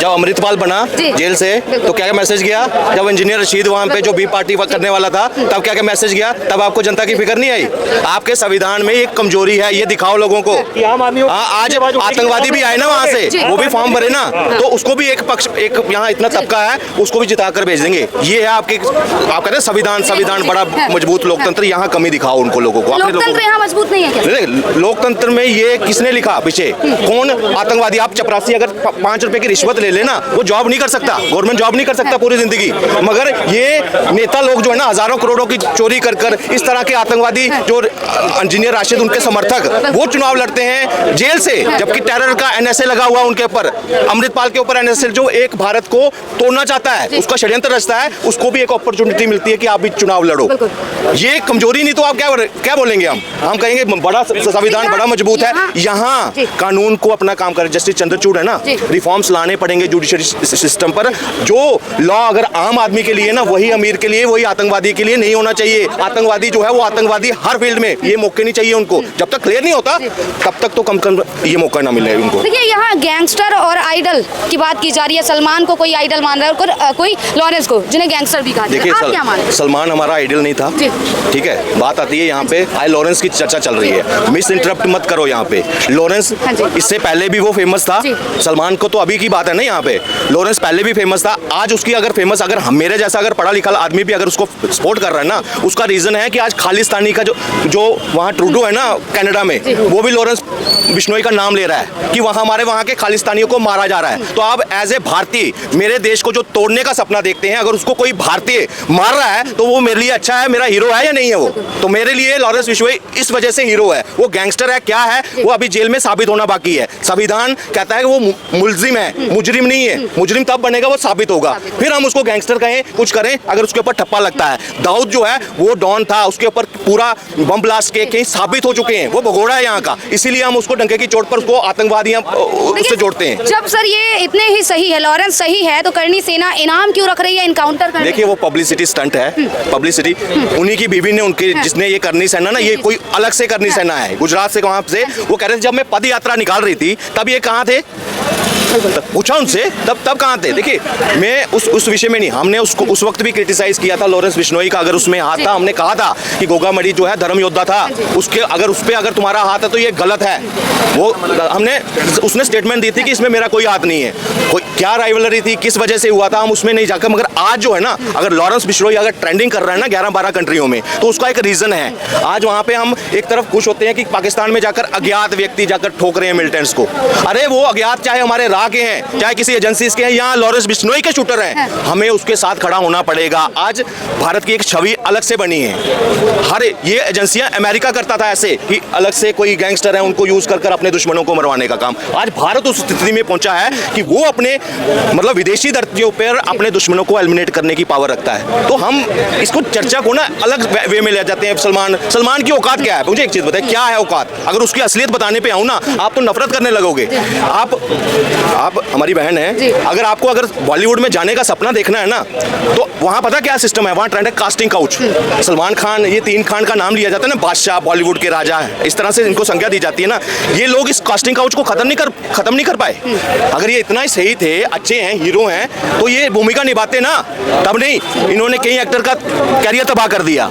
जब अमृतपाल बना जेल से तो क्या क्या मैसेज गया, जब इंजीनियर रशीद वहाँ पे जो बी पार्टी करने वाला था तब क्या क्या मैसेज गया, तब आपको जनता की फिक्र नहीं आई। आपके संविधान में एक कमजोरी है, ये दिखाओ लोगों को। आज आतंकवादी भी आए ना वहाँ से, वो भी फॉर्म भरे ना, तो उसको भी एक पक्ष, एक यहाँ इतना तबका है उसको भी जिता कर भेज देंगे। ये है आपके, आप कहते हैं संविधान बड़ा मजबूत लोकतंत्र, यहाँ कमी दिखाओ उनको लोगों को। लोकतंत्र यहाँ मजबूत नहीं है। लोकतंत्र में ये किसने लिखा पीछे, कौन आतंकवादी? आप चपरासी अगर 5 रुपए की रिश्वत ले लेना, वो जॉब नहीं कर सकता, गवर्नमेंट जॉब नहीं कर सकता पूरी जिंदगी। मगर ये नेता लोग जो है ना, हजारों करोड़ों की चोरी कर इस तरह के आतंकवादी जो इंजीनियर राशिद उनके समर्थक वो चुनाव लड़ते हैं जेल से, जबकि टेरर का एनएसए लगा हुआ उनके ऊपर, अमृतपाल के ऊपर एनएसए जो एक भारत को तोड़ना चाहता है, उसका षड्यंत्र रचता है, उसको भी एक अपॉर्चुनिटी मिलती है कि आप भी चुनाव लड़ो। ये कमजोरी नहीं तो आप क्या बोलेंगे? हम कहेंगे बड़ा संविधान बड़ा मजबूत है, यहाँ कानून को अपना काम करे। जस्टिस चंद्रचूड़ है ना, रिफॉर्म्स लाने पड़ेंगे जुडिशरी सिस्टम पर। जो लॉ अगर आम आदमी के लिए ना, वही अमीर के लिए, वही आतंकवादी के लिए नहीं होना चाहिए। आतंकवादी जो है वो आतंकवादी हर फील्ड में, ये मौके नहीं चाहिए उनको। जब तक क्लियर नहीं होता तब तक तो कम ये मौका ना मिले उनको। देखिए यहाँ गैंगस्टर और आइडल की बात की जा रही है। सलमान को कोई आइडल मान रहा है और कोई लॉरेंस को, जिन्हें गैंगस्टर भी कहा जाता है। आप क्या मानते हैं? सलमान हमारा आइडल नहीं था, ठीक है। बात आती है यहाँ पे लॉरेंस की चर्चा चल रही है, मिस इंटरप्ट मत करो यहाँ पे। लॉरेंस इससे पहले भी वो फेमस था, सलमान को तो अभी की बात है ना यहाँ पे। लॉरेंस पहले भी फेमस था, आज उसकी अगर फेमस, अगर मेरे जैसा अगर पढ़ा लिखा आदमी भी अगर उसको सपोर्ट कर रहा है ना, उसका रीजन है कि आज खालिस्तानी का जो वहाँ ट्रूडो है ना कनाडा में, वो भी लॉरेंस बिश्नोई का नाम ले रहा है कि वहाँ हमारे वहाँ के खालिस्तानियों को मारा जा रहा है। तो आप एज ए भारतीय मेरे देश को जो तोड़ने का सपना देखते हैं, अगर उसको कोई भारतीय मार रहा है तो वो मेरे लिए अच्छा है, मेरा हीरो है या नहीं है? वो तो मेरे लिए लॉरेंस बिश्नोई इस वजह से हीरो है। वो गैंगस्टर है क्या है, वो अभी जेल में साबित होना बाकी है। संविधान कहता है कि वो मुलजिम है, मुजरिम नहीं है। मुजरिम तब बनेगा वो साबित होगा, फिर हम उसको गैंगस्टर कहें, कुछ करें, अगर उसके ऊपर ठप्पा लगता है। दाऊद जो है वो डॉन था, उसके ऊपर पूरा बम ब्लास्ट के कहीं साबित हो चुके हैं, वो भगोड़ा है यहाँ का, इसीलिए हम उसको डंके की चोट पर उसको आतंकवादियां उससे जोड़ते हैं। जब सर ये इतने ही सही है, लॉरेंस सही है, तो करनी सेना इनाम क्यों रख रही है इनकाउंटर करने? देखिए वो पब्लिसिटी स्टंट है, पब्लिसिटी। उन्हीं की बीवी ने, उनके जिसने ये करनी सेना ना, ये कोई अलग से करनी सेना है, गुजरात से वहां से। वो कह रहे थे जब मैं पद यात्रा निकाल रही थी तब ये कहाँ थे, पूछा उनसे, तब कहाँ थे? देखिए मैं उस विषय में नहीं, हमने उसको उस वक्त भी क्रिटिसाइज किया था लॉरेंस बिश्नोई का, अगर उसमें हाथ था। हमने कहा था कि गोगामड़ी जो है धर्म योद्धा था, उसके अगर उस पर अगर तुम्हारा हाथ है तो ये गलत है। वो हमने, उसने स्टेटमेंट दी थी कि इसमें मेरा कोई हाथ नहीं है। कोई क्या राइवलरी थी, किस वजह से हुआ था, हम उसमें नहीं जाकर। मगर आज जो है ना, अगर लॉरेंस बिश्नोई अगर ट्रेंडिंग कर रहा है ना 11-12 कंट्रियों में, तो उसका एक रीजन है। आज वहाँ पे हम एक तरफ खुश होते हैं कि पाकिस्तान में जाकर अज्ञात व्यक्ति जाकर ठोक रहे हैं मिलिटेंट्स को। अरे वो अज्ञात चाहे हमारे राह के हैं, चाहे किसी एजेंसी के हैं, यहाँ लॉरेंस बिश्नोई के शूटर हैं, हमें उसके साथ खड़ा होना पड़ेगा। आज भारत की एक छवि अलग से बनी है। हर ये एजेंसियां, अमेरिका करता था ऐसे कि अलग से कोई गैंगस्टर है उनको यूज कर अपने दुश्मनों को मरवाने का काम। आज भारत उस स्थिति में पहुंचा है कि वो अपने मतलब विदेशी धरतियों पर अपने दुश्मनों को एलिमिनेट करने की पावर रखता है। तो हम इसको चर्चा को ना अलग वे में ले जाते हैं। सलमान की औकात क्या है? मुझे एक चीज बताए, क्या है औकात? अगर उसकी असलियत बताने पे आऊं ना, आप तो नफरत करने लगोगे। आप हमारी बहन है, अगर आपको अगर बॉलीवुड में जाने का सपना देखना है ना, तो वहाँ पता क्या सिस्टम है? वहाँ ट्रेंड है कास्टिंग काउच। सलमान खान, ये 3 खान का नाम लिया जाता है ना, बादशाह, बॉलीवुड के राजा, इस तरह से इनको संज्ञा दी जाती है ना। ये लोग इस कास्टिंग काउच को खत्म नहीं कर पाए। अगर ये इतना ही सही थे, अच्छे हैं, हीरो हैं, तो ये भूमिका निभाते ना, तब नहीं। इन्होंने कई एक्टर का कैरियर तबाह कर दिया।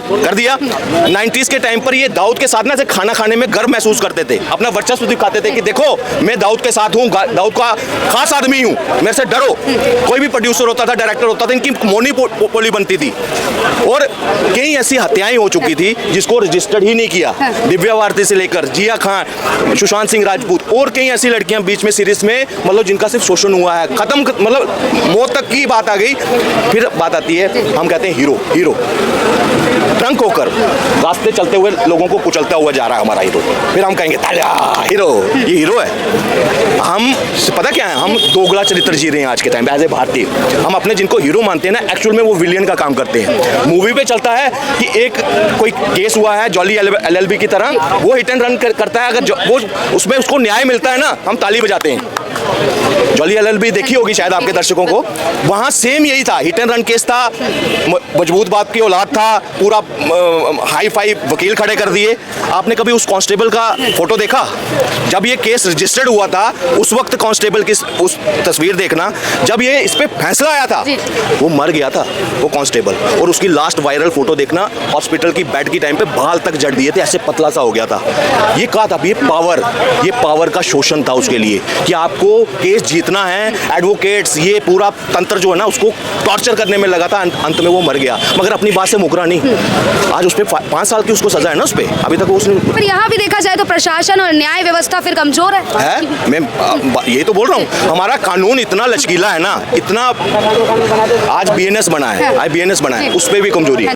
90s के टाइम पर ये दाऊद के साथ ना से खाना खाने में गर्व महसूस करते थे, अपना वर्चस्व दिखाते थे कि देखो मैं दाऊद के साथ हूँ, दाऊद का खास आदमी हूँ, मेरे से डरो। कोई भी प्रोड्यूसर होता था, डायरेक्टर होता था, इनकी मोनोपोली बनती थी। और कई ऐसी हत्याएं हो चुकी थी जिसको रजिस्टर्ड ही नहीं किया। दिव्या भारती से लेकर जिया खान, सुशांत सिंह राजपूत और कई ऐसी लड़कियां बीच में सीरीज में मतलब जिनका सिर्फ शोषण हुआ है, खत्म, मतलब मौत तक की बात आ गई। फिर बात आती है, हम कहते हैं हीरो ट्रंक होकर रास्ते चलते हुए लोगों को कुचलता हुआ जा रहा है हमारा हीरो। फिर हम कहेंगे हीरो, ये हीरो है। हम पता क्या है, हम दोगला चरित्र जी रहे हैं आज के टाइम एज ए भारतीय। हम अपने जिनको हीरो मानते हैं ना, एक्चुअल में वो विलियन का काम करते हैं। मूवी पे चलता है कि एक कोई केस हुआ है जॉली LLB की तरह, वो हिट एंड रन करता है, अगर वो उसमें उसको न्याय मिलता है ना, हम ताली बजाते हैं। जॉली LLB देखी होगी शायद आपके दर्शकों को, वहाँ सेम यही था, हिट एंड रन केस था, मजबूत बाप की औलाद था, पूरा हाई फाई वकील खड़े कर दिए। आपने कभी उस कांस्टेबल का फोटो देखा? जब ये केस रजिस्टर्ड हुआ था उस वक्त कांस्टेबल हॉस्पिटल की उस तस्वीर देखना, जब ये इस पे फैसला आया था जी। वो मर गया था वो कांस्टेबल, और उसकी लास्ट वायरल फोटो देखना, हॉस्पिटल की बेड की टाइम पे बाल तक जड़ दिए थे, ऐसे पतला सा हो गया था। ये कहा था ये पावर का शोषण था उसके लिए कि आपको केस जीतना है, एडवोकेट्स ये पूरा तंत्र जो है ना उसको टॉर्चर करने में लगा था। अंत में वो मर गया, मगर अपनी बात से मुकरा नहीं। आज उस पे 5 साल की उसको सजा है ना, उस पे अभी तक उसने। पर यहाँ भी देखा जाए तो प्रशासन और न्याय व्यवस्था फिर कमजोर है। मैं ये तो बोल रहा हूँ, हमारा कानून इतना लचकीला है ना, इतना आज बीएनएस बना है, उस पे भी कमजोरी है।